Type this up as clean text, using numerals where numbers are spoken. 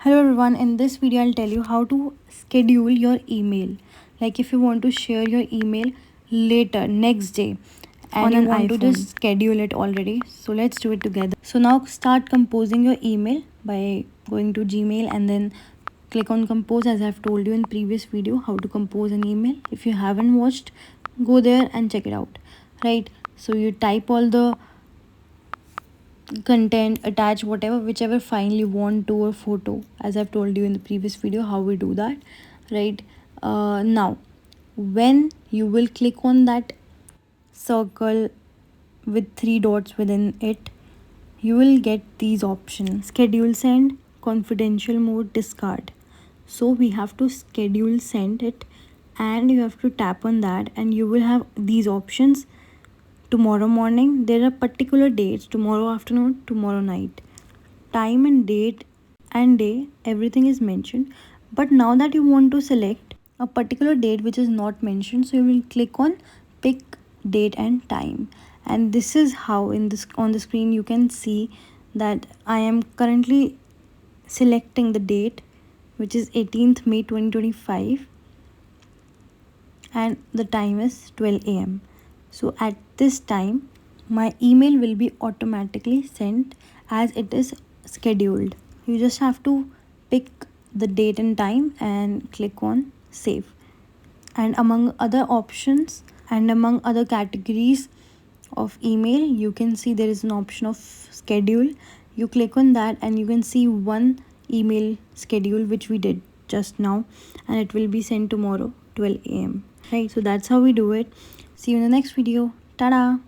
Hello everyone, in this video I'll tell you how to schedule your email. Like if you want to share your email later, next day, and you want to just schedule it already. So let's do it together. So now start composing your email by going to Gmail and then click on compose, as I've told you in previous video how to compose an email. If you haven't watched, go there and check it out. Right, so you type all the content, attach whichever file you want to a photo, as I've told you in the previous video how we do that. Right, now when you will click on that circle with 3 dots within it, you will get these options: schedule send, confidential mode, discard. So we have to schedule send it, and you have to tap on that and you will have these options. Tomorrow morning, there are particular dates: tomorrow afternoon, tomorrow night, time and date and day, everything is mentioned. But now that you want to select a particular date which is not mentioned, so you will click on pick date and time, and this is how in this on the screen you can see that I am currently selecting the date, which is 18th May 2025, and the time is 12 a.m. So at this time my email will be automatically sent as it is scheduled. You just have to pick the date and time and click on save. And among other options and among other categories of email, you can see there is an option of schedule. You click on that and you can see one email schedule which we did just now, and it will be sent tomorrow 12 a.m. Right, so that's how we do it. See you in the next video. Ta-da!